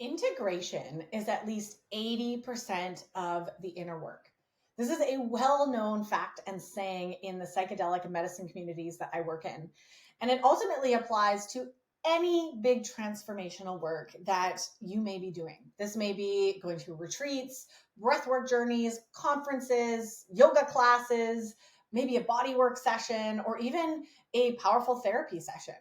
Integration is at least 80% of the inner work. This is a well-known fact and saying in the psychedelic medicine communities that I work in. And it ultimately applies to any big transformational work that you may be doing. This may be going to retreats, breathwork journeys, conferences, yoga classes, maybe a bodywork session, or even a powerful therapy session.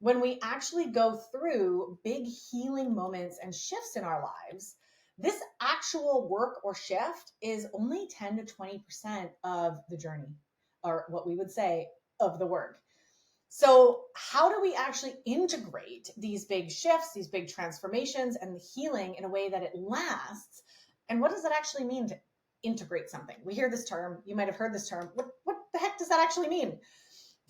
When we actually go through big healing moments and shifts in our lives, this actual work or shift is only 10 to 20% of the journey, or what we would say of the work. So how do we actually integrate these big shifts, these big transformations, and the healing in a way that it lasts? And what does it actually mean to integrate something? We hear this term, you might have heard this term. What the heck does that actually mean?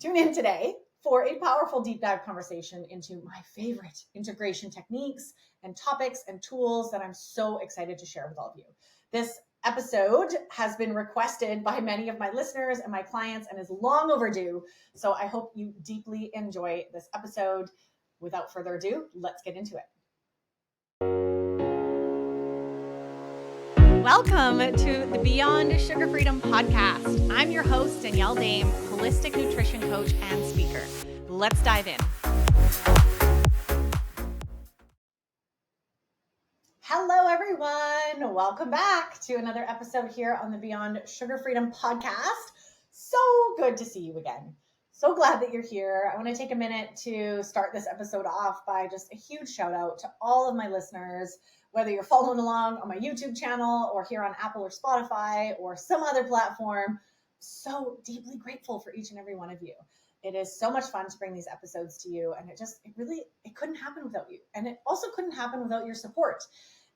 Tune in today for a powerful deep dive conversation into my favorite integration techniques and topics and tools that I'm so excited to share with all of you. This episode has been requested by many of my listeners and my clients and is long overdue. So I hope you deeply enjoy this episode. Without further ado, let's get into it. Welcome to the Beyond Sugar Freedom podcast. I'm your host, Danielle Dame, holistic nutrition coach and speaker. Let's dive in. Hello, everyone. Welcome back to another episode here on the Beyond Sugar Freedom podcast. So good to see you again. So glad that you're here. I want to take a minute to start this episode off by just a huge shout out to all of my listeners, whether you're following along on my YouTube channel or here on Apple or Spotify or some other platform. So deeply grateful for each and every one of you. It is so much fun to bring these episodes to you. And it couldn't happen without you. And it also couldn't happen without your support.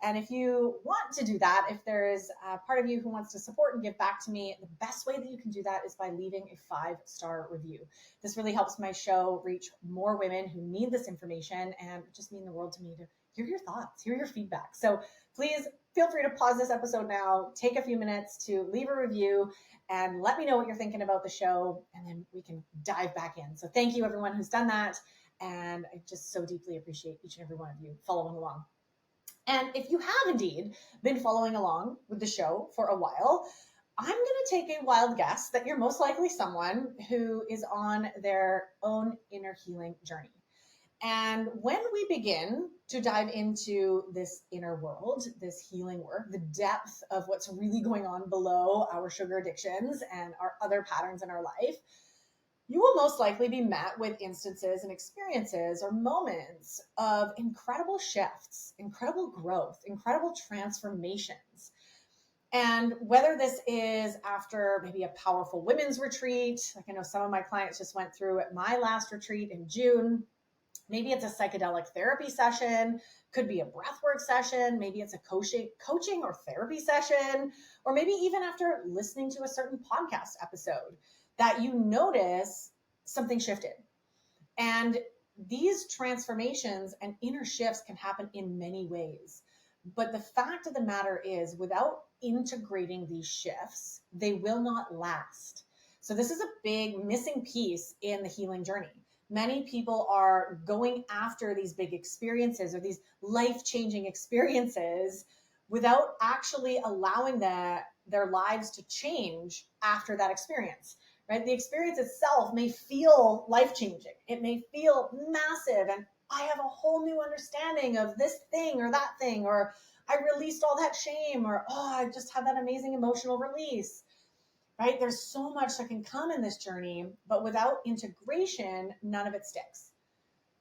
And if you want to do that, if there is a part of you who wants to support and give back to me, the best way that you can do that is by leaving a 5-star review. This really helps my show reach more women who need this information, and it just mean the world to me to hear your thoughts, hear your feedback. So please feel free to pause this episode now, take a few minutes to leave a review and let me know what you're thinking about the show, and then we can dive back in. So thank you everyone who's done that. And I just so deeply appreciate each and every one of you following along. And if you have indeed been following along with the show for a while, I'm going to take a wild guess that you're most likely someone who is on their own inner healing journey. And when we begin to dive into this inner world, this healing work, the depth of what's really going on below our sugar addictions and our other patterns in our life, you will most likely be met with instances and experiences or moments of incredible shifts, incredible growth, incredible transformations. And whether this is after maybe a powerful women's retreat, like I know some of my clients just went through at my last retreat in June, maybe it's a psychedelic therapy session, could be a breathwork session, maybe it's a coaching or therapy session, or maybe even after listening to a certain podcast episode that you notice something shifted. And these transformations and inner shifts can happen in many ways. But the fact of the matter is, without integrating these shifts, they will not last. So this is a big missing piece in the healing journey. Many people are going after these big experiences or these life-changing experiences without actually allowing their lives to change after that experience. Right? The experience itself may feel life-changing. It may feel massive. And I have a whole new understanding of this thing or that thing, or I released all that shame, or, I just had that amazing emotional release, right? There's so much that can come in this journey, but without integration, none of it sticks.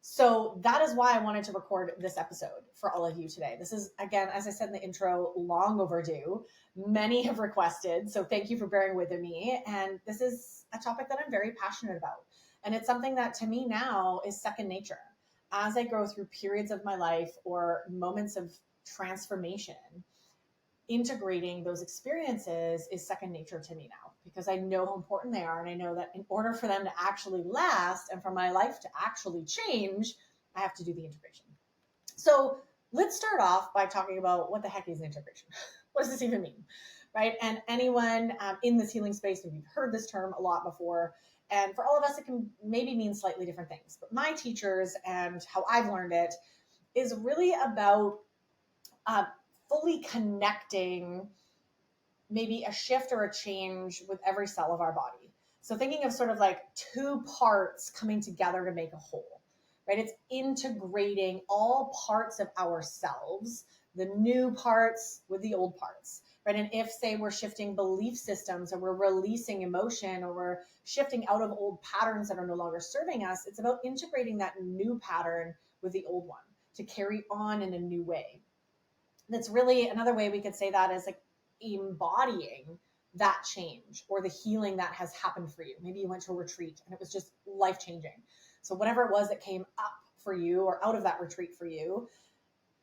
So that is why I wanted to record this episode for all of you today. This is, again, as I said in the intro, long overdue. Many have requested, so thank you for bearing with me. And this is a topic that I'm very passionate about. And it's something that to me now is second nature. As I go through periods of my life or moments of transformation, integrating those experiences is second nature to me now, because I know how important they are. And I know that in order for them to actually last and for my life to actually change, I have to do the integration. So let's start off by talking about what the heck is integration? What does this even mean? Right? And anyone in this healing space, maybe you've heard this term a lot before. And for all of us, it can maybe mean slightly different things. But my teachers and how I've learned it is really about uh, fully connecting maybe a shift or a change with every cell of our body. So thinking of sort of like two parts coming together to make a whole, right? It's integrating all parts of ourselves, the new parts with the old parts, right? And if, say, we're shifting belief systems, or we're releasing emotion, or we're shifting out of old patterns that are no longer serving us, it's about integrating that new pattern with the old one to carry on in a new way. That's really another way we could say that is like embodying that change or the healing that has happened for you. Maybe you went to a retreat and it was just life changing. So whatever it was that came up for you or out of that retreat for you,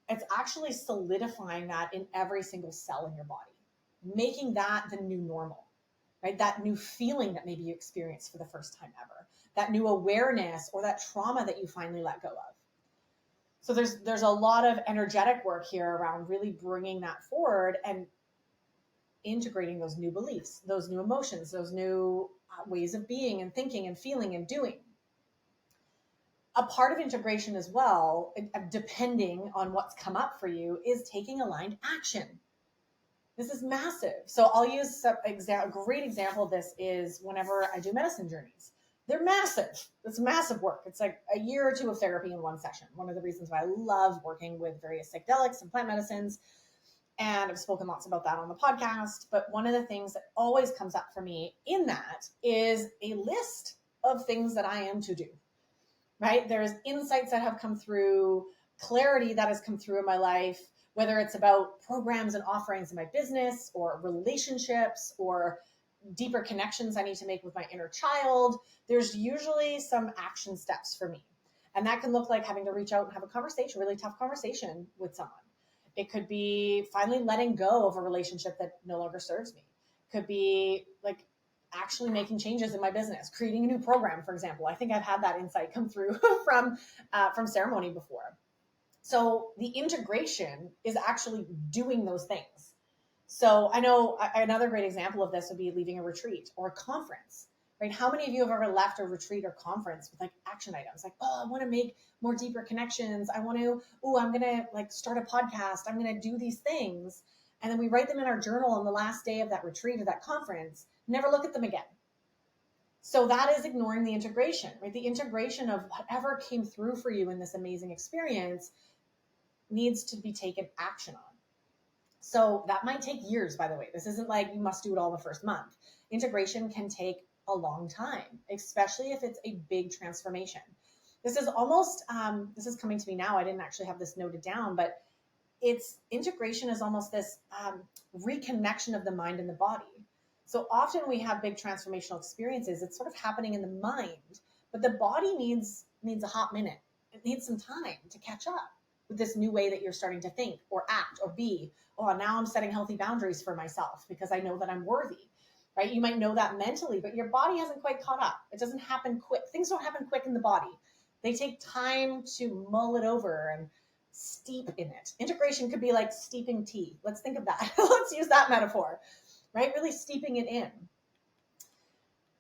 it's actually solidifying that in every single cell in your body, making that the new normal, right? That new feeling that maybe you experienced for the first time ever, that new awareness or that trauma that you finally let go of. So there's a lot of energetic work here around really bringing that forward and integrating those new beliefs, those new emotions, those new ways of being and thinking and feeling and doing. A part of integration as well, depending on what's come up for you, is taking aligned action. This is massive. So I'll use a great example of this is whenever I do medicine journeys. They're massive. It's massive work. It's like a year or two of therapy in one session. One of the reasons why I love working with various psychedelics and plant medicines. And I've spoken lots about that on the podcast. But one of the things that always comes up for me in that is a list of things that I am to do, right? There's insights that have come through, clarity that has come through in my life, whether it's about programs and offerings in my business or relationships or deeper connections I need to make with my inner child. There's usually some action steps for me. And that can look like having to reach out and have a conversation, really tough conversation with someone. It could be finally letting go of a relationship that no longer serves me. It could be like actually making changes in my business, creating a new program, for example. I think I've had that insight come through from ceremony before. So the integration is actually doing those things. So I know another great example of this would be leaving a retreat or a conference, right? How many of you have ever left a retreat or conference with like action items? Like, oh, I want to make more deeper connections. I'm going to like start a podcast. I'm going to do these things. And then we write them in our journal on the last day of that retreat or that conference, never look at them again. So that is ignoring the integration, right? The integration of whatever came through for you in this amazing experience needs to be taken action on. So that might take years, by the way. This isn't like you must do it all the first month. Integration can take a long time, especially if it's a big transformation. This is almost, this is coming to me now. I didn't actually have this noted down, but integration is almost this reconnection of the mind and the body. So often we have big transformational experiences. It's sort of happening in the mind, but the body needs a hot minute. It needs some time to catch up with this new way that you're starting to think or act or be. Oh, now I'm setting healthy boundaries for myself because I know that I'm worthy, right? You might know that mentally, but your body hasn't quite caught up. It doesn't happen quick. Things don't happen quick in the body. They take time to mull it over and steep in it. Integration could be like steeping tea. Let's think of that. Let's use that metaphor, right? Really steeping it in.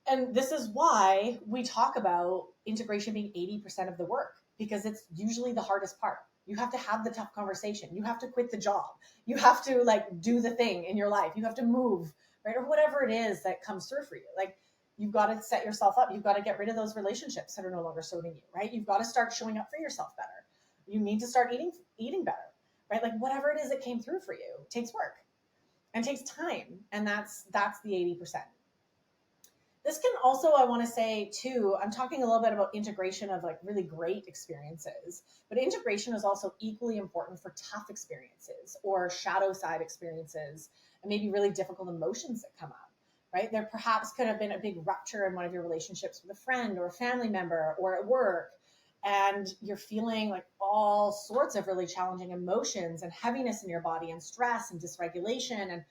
And this is why we talk about integration being 80% of the work, because it's usually the hardest part. You have to have the tough conversation. You have to quit the job. You have to like do the thing in your life. You have to move, right? Or whatever it is that comes through for you. Like you've got to set yourself up. You've got to get rid of those relationships that are no longer serving you, right? You've got to start showing up for yourself better. You need to start eating better, right? Like whatever it is that came through for you takes work and takes time. And that's the 80%. This can also, I want to say too, I'm talking a little bit about integration of like really great experiences, but integration is also equally important for tough experiences or shadow side experiences and maybe really difficult emotions that come up, right? There perhaps could have been a big rupture in one of your relationships with a friend or a family member or at work, and you're feeling like all sorts of really challenging emotions and heaviness in your body and stress and dysregulation and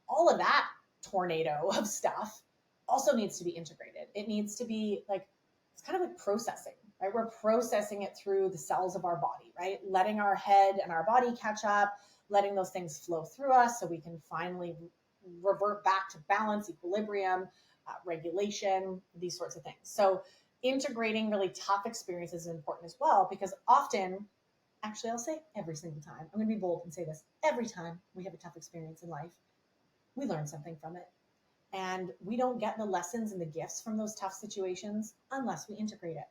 all of that tornado of stuff also needs to be integrated. It needs to be like, it's kind of like processing, right? We're processing it through the cells of our body, right? Letting our head and our body catch up, letting those things flow through us so we can finally revert back to balance, equilibrium, regulation, these sorts of things. So integrating really tough experiences is important as well, because often Actually, I'll say every single time. I'm going to be bold and say this. Every time we have a tough experience in life, we learn something from it. And we don't get the lessons and the gifts from those tough situations unless we integrate it,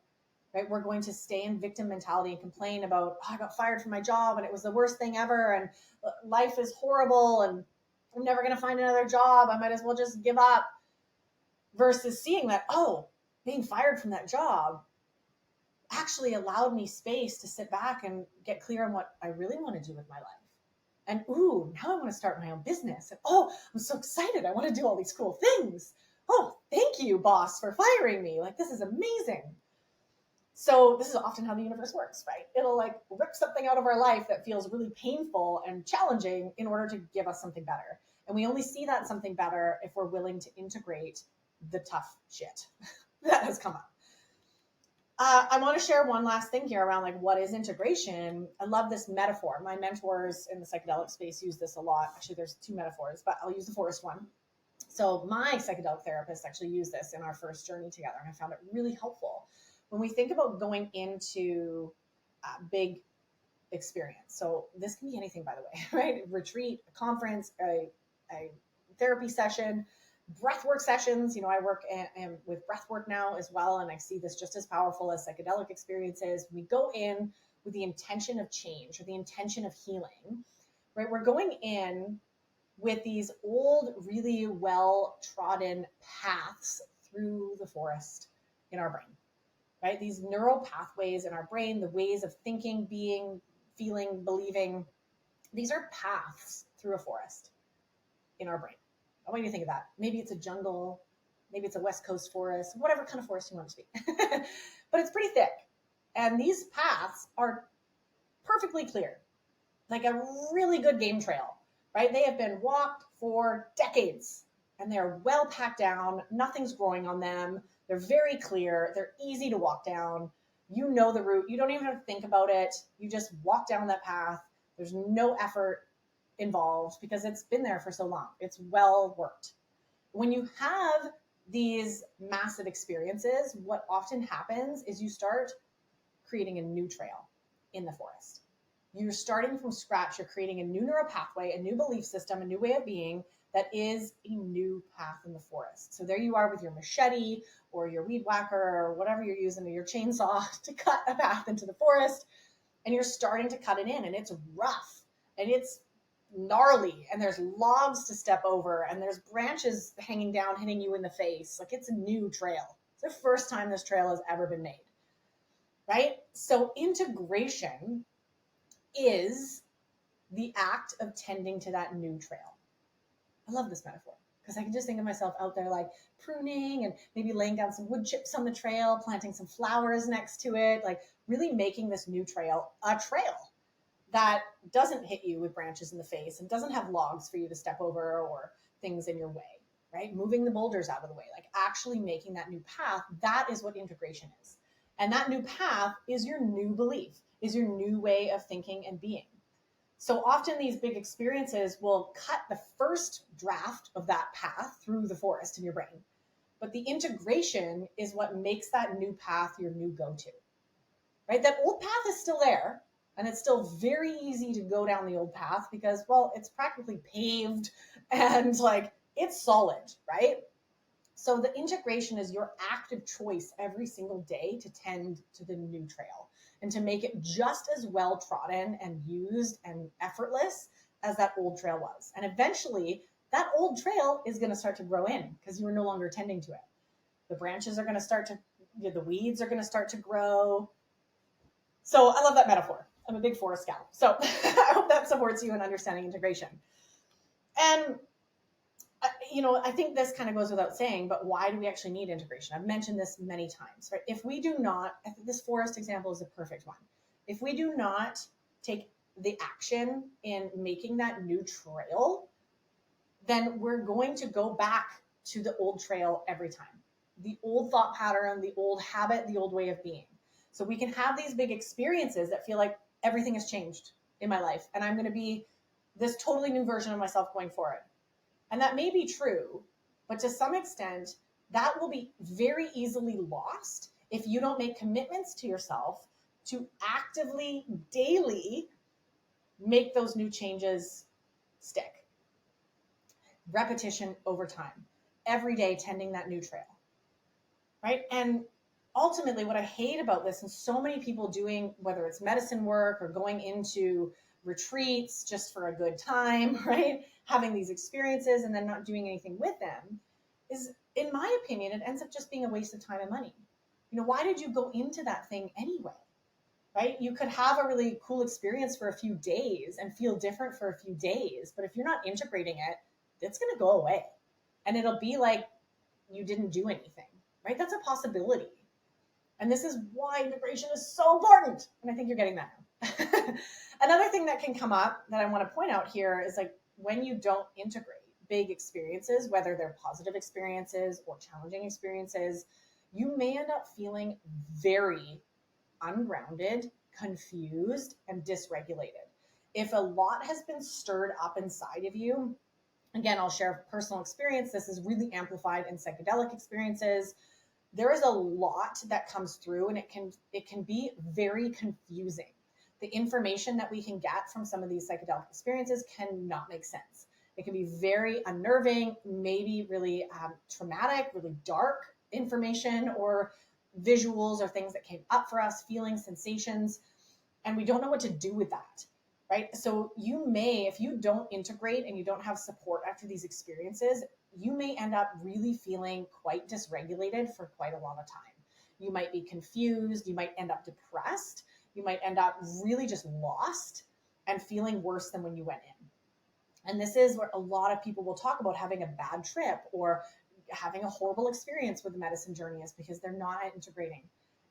right? We're going to stay in victim mentality and complain about, oh, I got fired from my job and it was the worst thing ever. And life is horrible and I'm never going to find another job. I might as well just give up, versus seeing that, oh, being fired from that job actually allowed me space to sit back and get clear on what I really want to do with my life. And ooh, now I want to start my own business. And oh, I'm so excited. I want to do all these cool things. Oh, thank you, boss, for firing me. Like, this is amazing. So this is often how the universe works, right? It'll like rip something out of our life that feels really painful and challenging in order to give us something better. And we only see that something better if we're willing to integrate the tough shit that has come up. I want to share one last thing here around like what is integration. I love this metaphor. My mentors in the psychedelic space use this a lot. Actually, there's two metaphors, but I'll use the forest one. So my psychedelic therapist actually used this in our first journey together, and I found it really helpful. When we think about going into a big experience, so this can be anything, by the way, right? A retreat, a conference, a therapy session, breathwork sessions. I work with breathwork now as well, and I see this just as powerful as psychedelic experiences. We go in with the intention of change or the intention of healing, right? We're going in with these old, really well-trodden paths through the forest in our brain, right? These neural pathways in our brain, the ways of thinking, being, feeling, believing, these are paths through a forest in our brain. I want you to think of that. Maybe it's a jungle, maybe it's a West Coast forest, whatever kind of forest you want it to be. But it's pretty thick. And these paths are perfectly clear, like a really good game trail, right? They have been walked for decades and they're well packed down. Nothing's growing on them. They're very clear. They're easy to walk down. You know the route. You don't even have to think about it. You just walk down that path. There's no effort involved because it's been there for so long. It's well worked. When you have these massive experiences, what often happens is you start creating a new trail in the forest. You're starting from scratch. You're creating a new neural pathway, a new belief system, a new way of being that is a new path in the forest. So there you are with your machete or your weed whacker or whatever you're using, or your chainsaw to cut a path into the forest. And you're starting to cut it in, and it's rough and it's gnarly, and there's logs to step over, and there's branches hanging down, hitting you in the face. Like, it's a new trail. It's the first time this trail has ever been made, right? So integration is the act of tending to that new trail. I love this metaphor because I can just think of myself out there like pruning and maybe laying down some wood chips on the trail, planting some flowers next to it, like really making this new trail a trail that doesn't hit you with branches in the face and doesn't have logs for you to step over or things in your way, right? Moving the boulders out of the way, like actually making that new path. That is what integration is. And that new path is your new belief, is your new way of thinking and being. So often these big experiences will cut the first draft of that path through the forest in your brain. But the integration is what makes that new path your new go-to, right? That old path is still there. And it's still very easy to go down the old path because, well, it's practically paved and like it's solid, right? So the integration is your active choice every single day to tend to the new trail and to make it just as well trodden and used and effortless as that old trail was. And eventually that old trail is going to start to grow in because you are no longer tending to it. The branches are going to start to, the weeds are going to start to grow. So I love that metaphor. I'm a big forest gal. So I hope that supports you in understanding integration. And, I think this kind of goes without saying, but why do we actually need integration? I've mentioned this many times, right? If we do not, I think this forest example is a perfect one. If we do not take the action in making that new trail, then we're going to go back to the old trail every time. The old thought pattern, the old habit, the old way of being. So we can have these big experiences that feel like everything has changed in my life and I'm going to be this totally new version of myself going forward. And that may be true, but to some extent, that will be very easily lost if you don't make commitments to yourself to actively, daily make those new changes stick. Repetition over time, every day tending that new trail, right? And ultimately, what I hate about this, and so many people doing, whether it's medicine work or going into retreats just for a good time, right? Having these experiences and then not doing anything with them, is, in my opinion, it ends up just being a waste of time and money. Why did you go into that thing anyway? Right? You could have a really cool experience for a few days and feel different for a few days, but if you're not integrating it, it's going to go away. And it'll be like you didn't do anything, right? That's a possibility. And this is why integration is so important. And I think you're getting that now. Another thing that can come up that I want to point out here is like when you don't integrate big experiences, whether they're positive experiences or challenging experiences, you may end up feeling very ungrounded, confused, and dysregulated. If a lot has been stirred up inside of you, again, I'll share personal experience. This is really amplified in psychedelic experiences. There is a lot that comes through, and it can be very confusing. The information that we can get from some of these psychedelic experiences cannot make sense. It can be very unnerving, maybe really traumatic, really dark information, or visuals or things that came up for us, feelings, sensations, and we don't know what to do with that, right? So you may, if you don't integrate and you don't have support after these experiences, you may end up really feeling quite dysregulated for quite a long time. You might be confused, you might end up depressed, you might end up really just lost and feeling worse than when you went in. And this is where a lot of people will talk about having a bad trip or having a horrible experience with the medicine journey, is because they're not integrating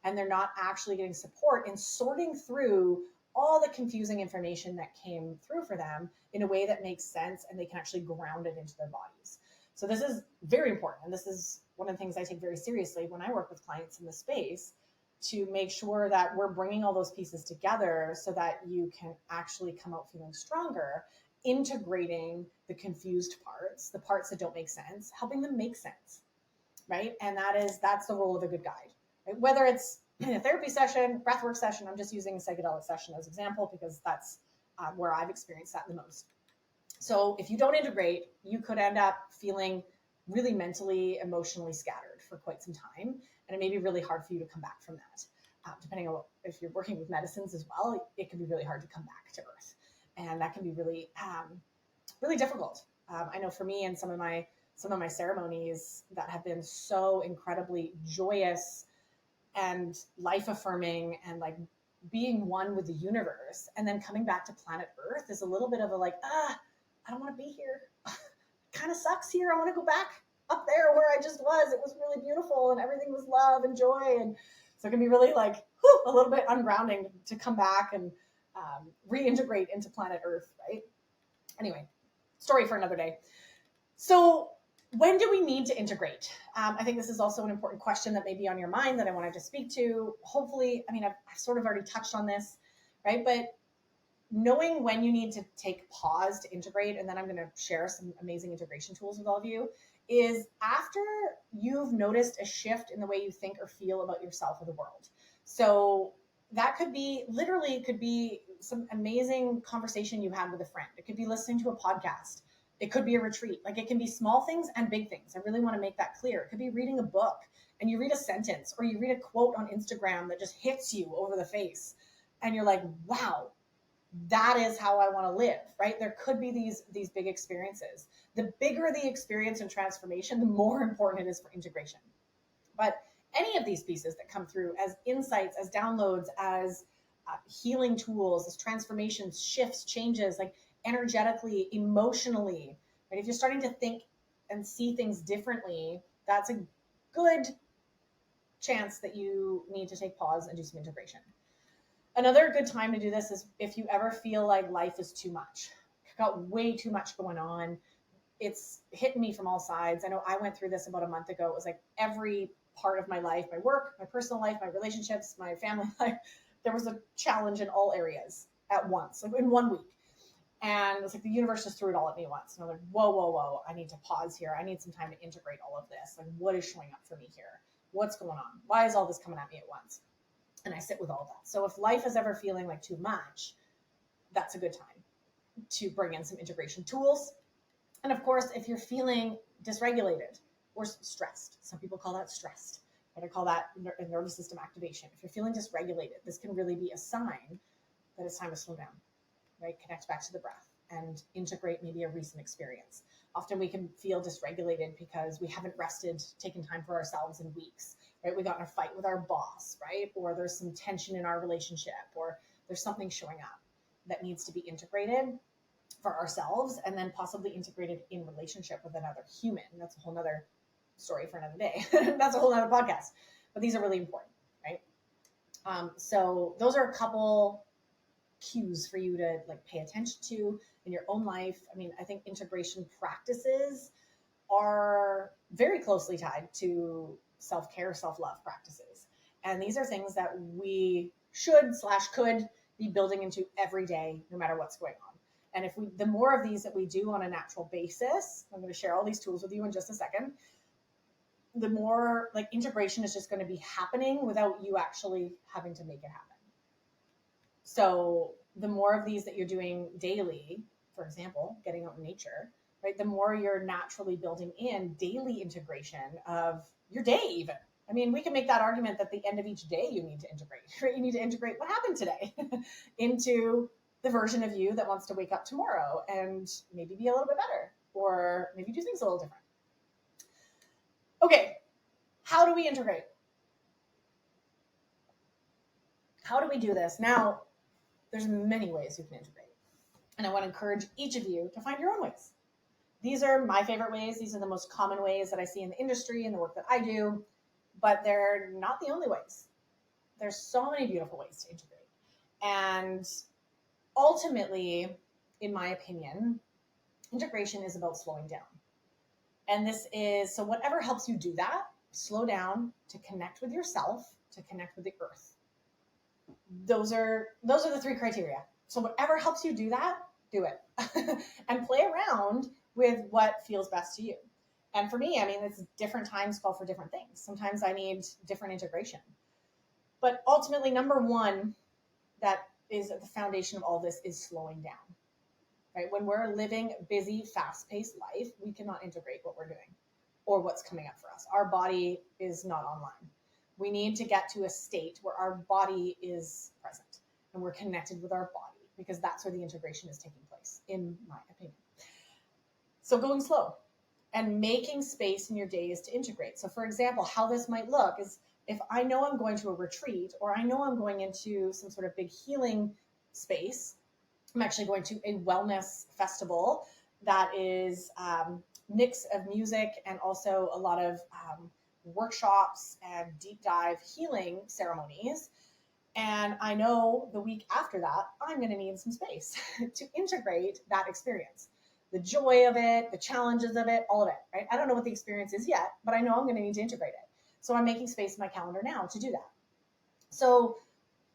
and they're not actually getting support in sorting through all the confusing information that came through for them in a way that makes sense and they can actually ground it into their bodies. So this is very important. And this is one of the things I take very seriously when I work with clients in the space, to make sure that we're bringing all those pieces together so that you can actually come out feeling stronger, integrating the confused parts, the parts that don't make sense, helping them make sense, right? And that's the role of a good guide, right? Whether it's in a therapy session, breathwork session, I'm just using a psychedelic session as an example because that's where I've experienced that the most. So if you don't integrate, you could end up feeling really mentally, emotionally scattered for quite some time. And it may be really hard for you to come back from that. Depending on if you're working with medicines as well, it can be really hard to come back to earth. And that can be really, really difficult. I know for me, and some of my ceremonies that have been so incredibly joyous and life affirming and like being one with the universe, and then coming back to planet Earth is a little bit of a like, I don't want to be here. Kind of sucks here. I want to go back up there where I just was. It was really beautiful and everything was love and joy. And so it can be really like a little bit ungrounding to come back and reintegrate into planet Earth, right? Anyway, story for another day. So when do we need to integrate? I think this is also an important question that may be on your mind that I wanted to speak to. Hopefully, I mean, I've sort of already touched on this, right? But knowing when you need to take pause to integrate, and then I'm going to share some amazing integration tools with all of you, is after you've noticed a shift in the way you think or feel about yourself or the world. So that could be literally, it could be some amazing conversation you had with a friend. It could be listening to a podcast. It could be a retreat. Like, it can be small things and big things. I really want to make that clear. It could be reading a book and you read a sentence, or you read a quote on Instagram that just hits you over the face. And you're like, wow, that is how I want to live, right? There could be these big experiences. The bigger the experience and transformation, the more important it is for integration. But any of these pieces that come through as insights, as downloads, as healing tools, as transformations, shifts, changes, like energetically, emotionally, right? If you're starting to think and see things differently, that's a good chance that you need to take pause and do some integration. Another good time to do this is if you ever feel like life is too much. I've got way too much going on. It's hitting me from all sides. I know I went through this about a month ago. It was like every part of my life, my work, my personal life, my relationships, my family life, there was a challenge in all areas at once, like in 1 week. And it was like the universe just threw it all at me at once. And I'm like, whoa, I need to pause here. I need some time to integrate all of this. Like, what is showing up for me here? What's going on? Why is all this coming at me at once? and I sit with all that. So if life is ever feeling like too much, that's a good time to bring in some integration tools. And of course, if you're feeling dysregulated or stressed, some people call that stressed, but I call that a nervous system activation. If you're feeling dysregulated, this can really be a sign that it's time to slow down, right? Connect back to the breath and integrate maybe a recent experience. Often we can feel dysregulated because we haven't rested, taken time for ourselves in weeks, right? We got in a fight with our boss, right? Or there's some tension in our relationship, or there's something showing up that needs to be integrated for ourselves and then possibly integrated in relationship with another human. That's a whole nother story for another day. That's a whole nother podcast. But these are really important, right? So those are a couple cues for you to like pay attention to in your own life. I mean, I think integration practices are very closely tied to self-care, self-love practices. And these are things that we should/could be building into every day, no matter what's going on. And if the more of these that we do on a natural basis, I'm going to share all these tools with you in just a second, the more like integration is just going to be happening without you actually having to make it happen. So the more of these that you're doing daily, for example, getting out in nature, right? The more you're naturally building in daily integration of your day even. I mean, we can make that argument that the end of each day you need to integrate, right? You need to integrate what happened today into the version of you that wants to wake up tomorrow and maybe be a little bit better, or maybe do things a little different. Okay, how do we integrate? How do we do this? Now, there's many ways you can integrate. And I want to encourage each of you to find your own ways. These are my favorite ways. These are the most common ways that I see in the industry and the work that I do, but they're not the only ways. There's so many beautiful ways to integrate. And ultimately, in my opinion, integration is about slowing down. And this is, so whatever helps you do that, slow down to connect with yourself, to connect with the earth. Those are the three criteria. So whatever helps you do that, do it. And play around with what feels best to you. And for me, I mean, it's different times call for different things. Sometimes I need different integration. But ultimately, number one, that is at the foundation of all this, is slowing down. Right? When we're living busy, fast-paced life, we cannot integrate what we're doing or what's coming up for us. Our body is not online. We need to get to a state where our body is present and we're connected with our body, because that's where the integration is taking place, in my opinion. So going slow and making space in your days to integrate. So for example, how this might look is if I know I'm going to a retreat, or I know I'm going into some sort of big healing space. I'm actually going to a wellness festival that is mix of music and also a lot of workshops and deep dive healing ceremonies. And I know the week after that, I'm going to need some space to integrate that experience. The joy of it, the challenges of it, all of it, right? I don't know what the experience is yet, but I know I'm going to need to integrate it. So I'm making space in my calendar now to do that. So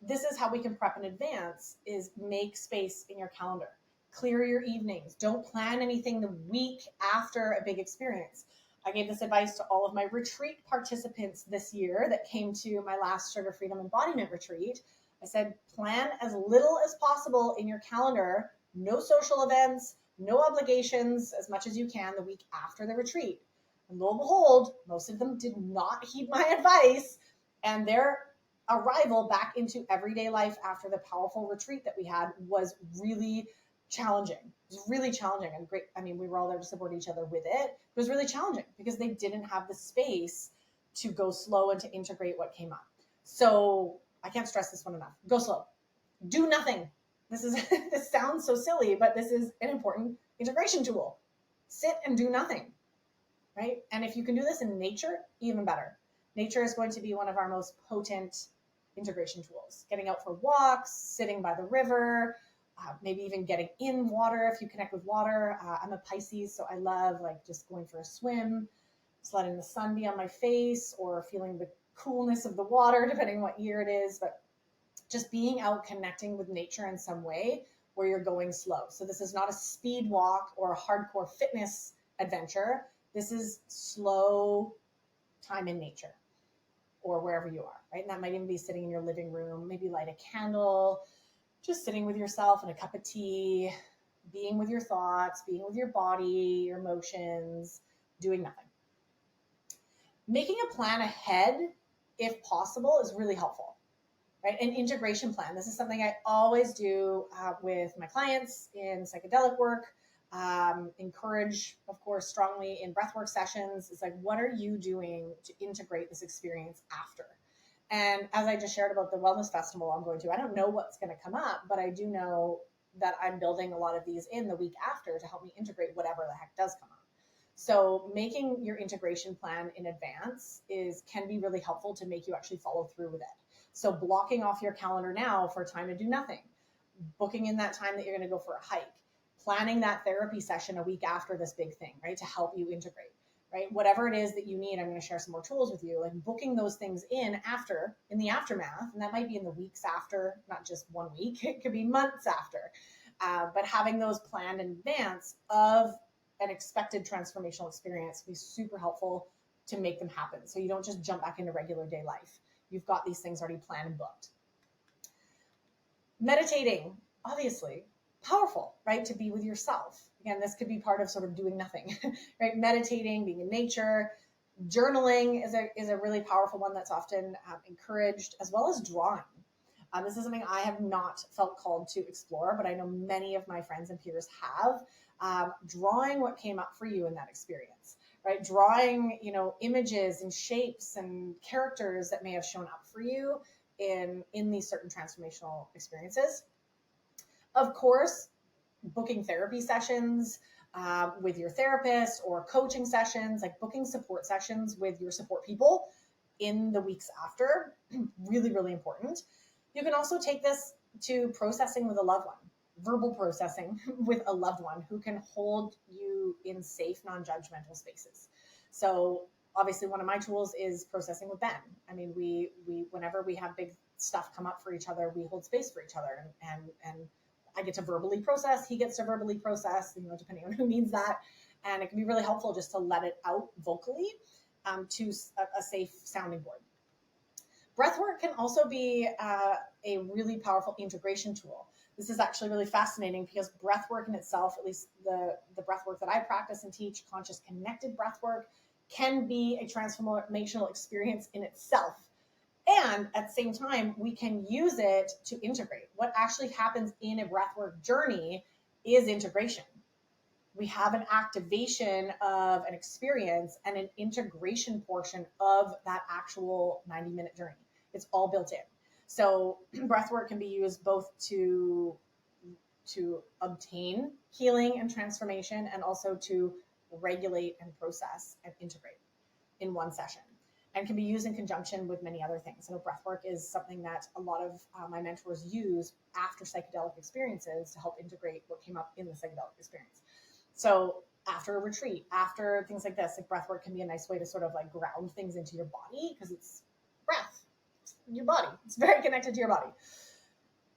this is how we can prep in advance, is make space in your calendar. Clear your evenings. Don't plan anything the week after a big experience. I gave this advice to all of my retreat participants this year that came to my last Sugar Freedom Embodiment retreat. I said, plan as little as possible in your calendar, no social events, no obligations, as much as you can the week after the retreat. And lo and behold, most of them did not heed my advice, and their arrival back into everyday life after the powerful retreat that we had was really challenging. It was really challenging and great. I mean, we were all there to support each other with it. It was really challenging because they didn't have the space to go slow and to integrate what came up. So I can't stress this one enough. Go slow. Do nothing. This sounds so silly, but this is an important integration tool. Sit and do nothing, right? And if you can do this in nature, even better. Nature is going to be one of our most potent integration tools. Getting out for walks, sitting by the river, maybe even getting in water if you connect with water. I'm a Pisces, so I love like just going for a swim, just letting the sun be on my face, or feeling the coolness of the water, depending on what year it is. But just being out connecting with nature in some way where you're going slow. So this is not a speed walk or a hardcore fitness adventure. This is slow time in nature. or wherever you are, right? And that might even be sitting in your living room, maybe light a candle, just sitting with yourself and a cup of tea, being with your thoughts, being with your body, your emotions, doing nothing. Making a plan ahead, if possible, is really helpful, right? An integration plan. This is something I always do with my clients in psychedelic work. Encourage, of course, strongly in breathwork sessions. It's like, what are you doing to integrate this experience after? And as I just shared about the wellness festival I'm going to, I don't know what's going to come up, but I do know that I'm building a lot of these in the week after to help me integrate whatever the heck does come up. So making your integration plan in advance can be really helpful to make you actually follow through with it. So blocking off your calendar now for time to do nothing, booking in that time that you're going to go for a hike, planning that therapy session a week after this big thing, right? To help you integrate, right? Whatever it is that you need, I'm going to share some more tools with you, like booking those things in the aftermath. And that might be in the weeks after, not just 1 week, it could be months after. But having those planned in advance of an expected transformational experience can be super helpful to make them happen. So you don't just jump back into regular day life. You've got these things already planned and booked. Meditating, obviously, powerful, right? To be with yourself. Again, this could be part of sort of doing nothing, right? Meditating, being in nature. Journaling is a really powerful one that's often encouraged, as well as drawing. This is something I have not felt called to explore, but I know many of my friends and peers have. Drawing what came up for you in that experience, right? Drawing, images and shapes and characters that may have shown up for you in these certain transformational experiences. Of course, booking therapy sessions with your therapist, or coaching sessions, like booking support sessions with your support people in the weeks after, really, really important. You can also take this to processing with a loved one, verbal processing with a loved one who can hold you in safe, non-judgmental spaces. So obviously one of my tools is processing with Ben. I mean, we whenever we have big stuff come up for each other, we hold space for each other, and I get to verbally process, he gets to verbally process, depending on who needs that. And it can be really helpful just to let it out vocally to a safe sounding board. Breathwork can also be a really powerful integration tool. This is actually really fascinating because breathwork in itself, at least the breathwork that I practice and teach, conscious connected breathwork, can be a transformational experience in itself. And at the same time, we can use it to integrate. What actually happens in a breathwork journey is integration. We have an activation of an experience and an integration portion of that actual 90-minute journey. It's all built in. So breathwork can be used both to obtain healing and transformation, and also to regulate and process and integrate in one session, and can be used in conjunction with many other things. So breathwork is something that a lot of my mentors use after psychedelic experiences to help integrate what came up in the psychedelic experience. So after a retreat, after things like this, like breathwork can be a nice way to sort of like ground things into your body, because it's breath, it's your body. It's very connected to your body.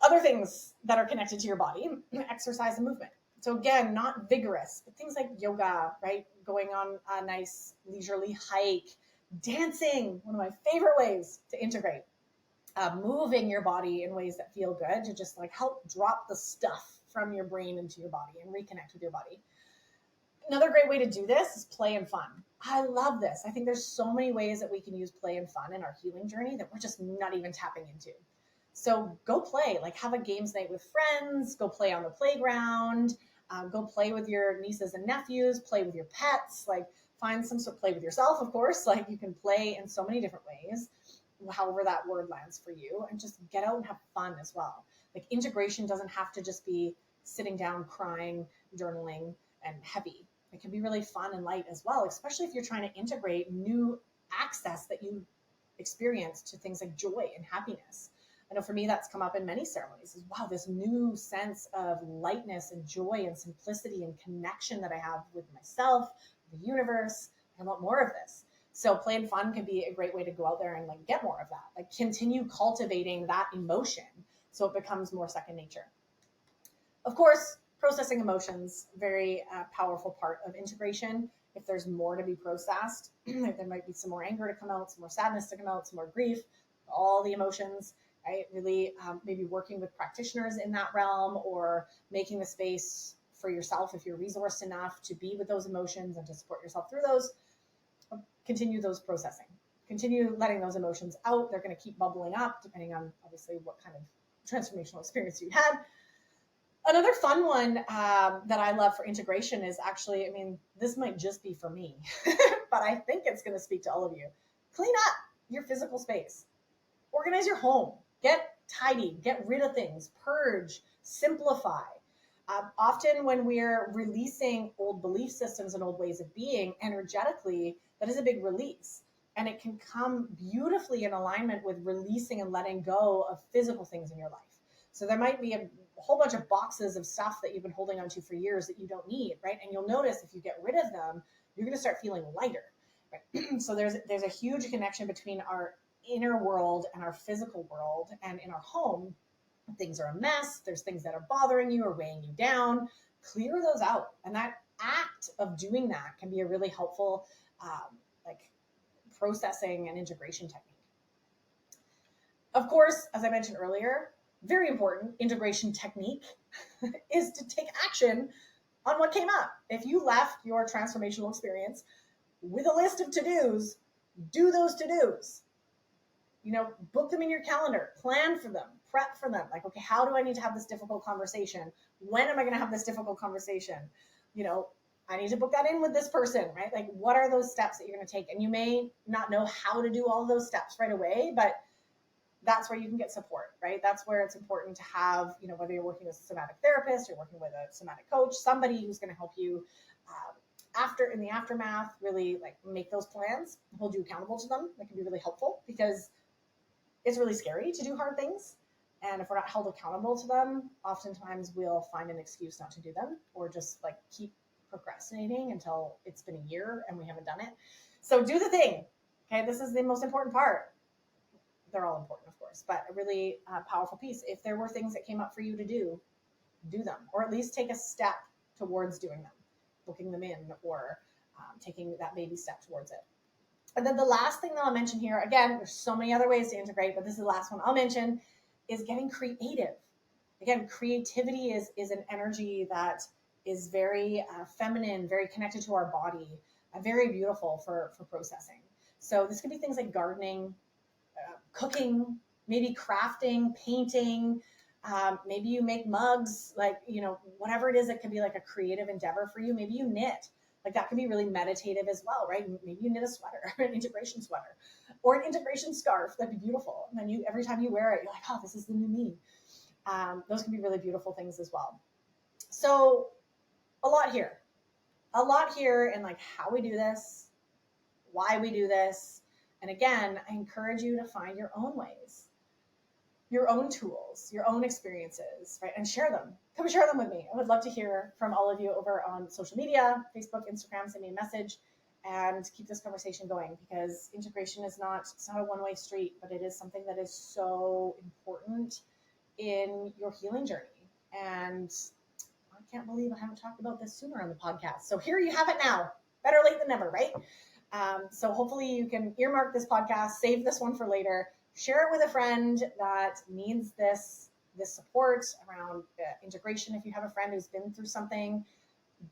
Other things that are connected to your body, exercise and movement. So again, not vigorous, but things like yoga, right? Going on a nice leisurely hike, dancing, one of my favorite ways to integrate. Moving your body in ways that feel good to just like help drop the stuff from your brain into your body and reconnect with your body. Another great way to do this is play and fun. I love this. I think there's so many ways that we can use play and fun in our healing journey that we're just not even tapping into. So go play, like have a games night with friends, go play on the playground, go play with your nieces and nephews, play with your pets, like find some sort of play with yourself, of course, like you can play in so many different ways, however that word lands for you, and just get out and have fun as well. Like integration doesn't have to just be sitting down, crying, journaling, and heavy. It can be really fun and light as well, especially if you're trying to integrate new access that you experience to things like joy and happiness. I know for me, that's come up in many ceremonies is, wow, this new sense of lightness and joy and simplicity and connection that I have with myself, the universe. I want more of this. So play and fun can be a great way to go out there and like get more of that, like continue cultivating that emotion so it becomes more second nature. Of course, processing emotions, very powerful part of integration. If there's more to be processed, there might be some more anger to come out, some more sadness to come out, some more grief, all the emotions, right? Really maybe working with practitioners in that realm, or making the space for yourself, if you're resourced enough, to be with those emotions and to support yourself through those. Continue those processing. Continue letting those emotions out. They're going to keep bubbling up depending on obviously what kind of transformational experience you had. Another fun one that I love for integration is actually, I mean, this might just be for me, but I think it's going to speak to all of you. Clean up your physical space. Organize your home. Get tidy. Get rid of things. Purge. Simplify. Often when we're releasing old belief systems and old ways of being energetically, that is a big release. And it can come beautifully in alignment with releasing and letting go of physical things in your life. So there might be a whole bunch of boxes of stuff that you've been holding onto for years that you don't need, right? And you'll notice if you get rid of them, you're going to start feeling lighter, right? So there's a huge connection between our inner world and our physical world. And in our home, things are a mess. There's things that are bothering you or weighing you down. Clear those out. And that act of doing that can be a really helpful like processing and integration technique. Of course, as I mentioned earlier, very important integration technique is to take action on what came up. If you left your transformational experience with a list of to-dos, do those to-dos. You know, book them in your calendar, plan for them, prep for them. Like, okay, how do I need to have this difficult conversation? When am I going to have this difficult conversation? You know, I need to book that in with this person, right? Like, what are those steps that you're going to take? And you may not know how to do all those steps right away, but that's where you can get support, right? That's where it's important to have, you know, whether you're working with a somatic therapist, you're working with a somatic coach, somebody who's going to help you in the aftermath, really like make those plans, hold you accountable to them. That can be really helpful because it's really scary to do hard things. And if we're not held accountable to them, oftentimes we'll find an excuse not to do them, or just like keep procrastinating until it's been a year and we haven't done it. So do the thing. Okay. This is the most important part. They're all important, of course, but a really powerful piece. If there were things that came up for you to do them, or at least take a step towards doing them, booking them in, or taking that baby step towards it. And then the last thing that I'll mention here, again, there's so many other ways to integrate, but this is the last one I'll mention, is getting creative. Again, creativity is an energy that is very feminine, very connected to our body, very beautiful for processing. So this could be things like gardening, cooking, maybe crafting, painting, maybe you make mugs, like, you know, whatever it is, it can be like a creative endeavor for you. Maybe you knit. Like that can be really meditative as well, right? Maybe you knit a sweater, an integration sweater, or an integration scarf. That'd be beautiful. And then every time you wear it, you're like, oh, this is the new me. Those can be really beautiful things as well. So a lot here in like how we do this, why we do this. And again, I encourage you to find your own ways, your own tools, your own experiences, right? And share them. Come share them with me. I would love to hear from all of you over on social media, Facebook, Instagram. Send me a message and keep this conversation going, because integration is it's not a one-way street, but it is something that is so important in your healing journey. And I can't believe I haven't talked about this sooner on the podcast. So here you have it now. Better late than never, right? So hopefully you can earmark this podcast, save this one for later, share it with a friend that needs this support around integration. If you have a friend who's been through something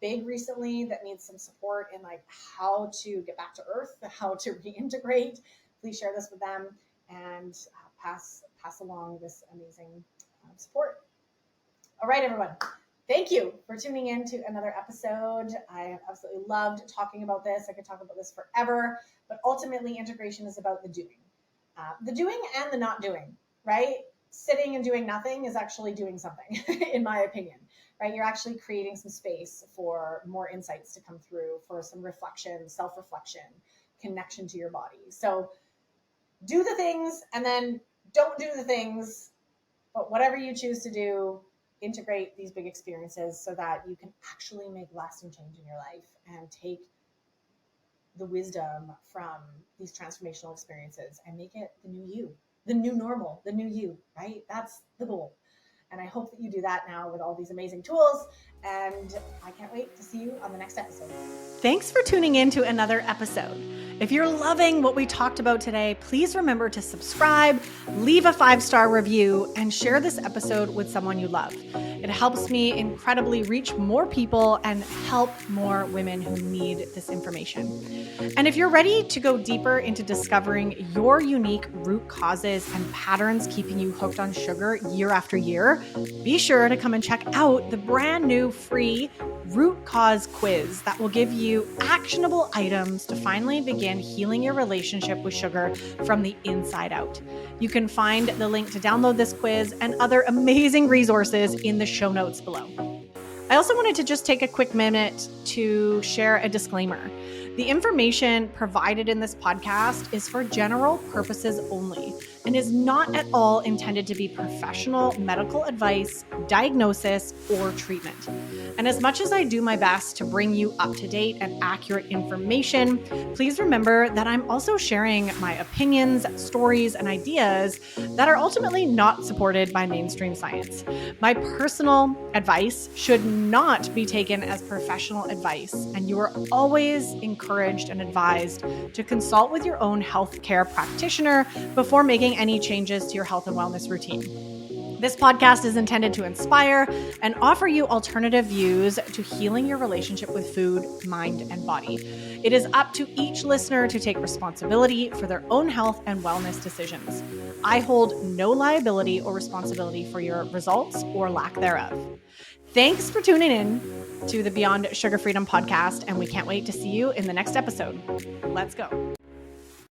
big recently that needs some support in like how to get back to earth, how to reintegrate, please share this with them and pass along this amazing support. All right, everyone. Thank you for tuning in to another episode. I have absolutely loved talking about this. I could talk about this forever, but ultimately integration is about the doing and the not doing, right? Sitting and doing nothing is actually doing something, in my opinion, right? You're actually creating some space for more insights to come through, for some reflection, self-reflection, connection to your body. So do the things and then don't do the things, but whatever you choose to do, integrate these big experiences so that you can actually make lasting change in your life and take the wisdom from these transformational experiences and make it the new you, the new normal, the new you, right? That's the goal. And I hope that you do that now with all these amazing tools. And I can't wait to see you on the next episode. Thanks for tuning in to another episode. If you're loving what we talked about today, please remember to subscribe, leave a 5-star review, and share this episode with someone you love. It helps me incredibly reach more people and help more women who need this information. And if you're ready to go deeper into discovering your unique root causes and patterns keeping you hooked on sugar year after year, be sure to come and check out the brand new free root cause quiz that will give you actionable items to finally begin healing your relationship with sugar from the inside out. You can find the link to download this quiz and other amazing resources in the show notes below. I also wanted to just take a quick minute to share a disclaimer. The information provided in this podcast is for general purposes only and is not at all intended to be professional medical advice, diagnosis, or treatment. And as much as I do my best to bring you up-to-date and accurate information, please remember that I'm also sharing my opinions, stories, and ideas that are ultimately not supported by mainstream science. My personal advice should not be taken as professional advice, and you are always encouraged and advised to consult with your own healthcare practitioner before making any changes to your health and wellness routine. This podcast is intended to inspire and offer you alternative views to healing your relationship with food, mind, and body. It is up to each listener to take responsibility for their own health and wellness decisions. I hold no liability or responsibility for your results or lack thereof. Thanks for tuning in to the Beyond Sugar Freedom podcast, and we can't wait to see you in the next episode. Let's go.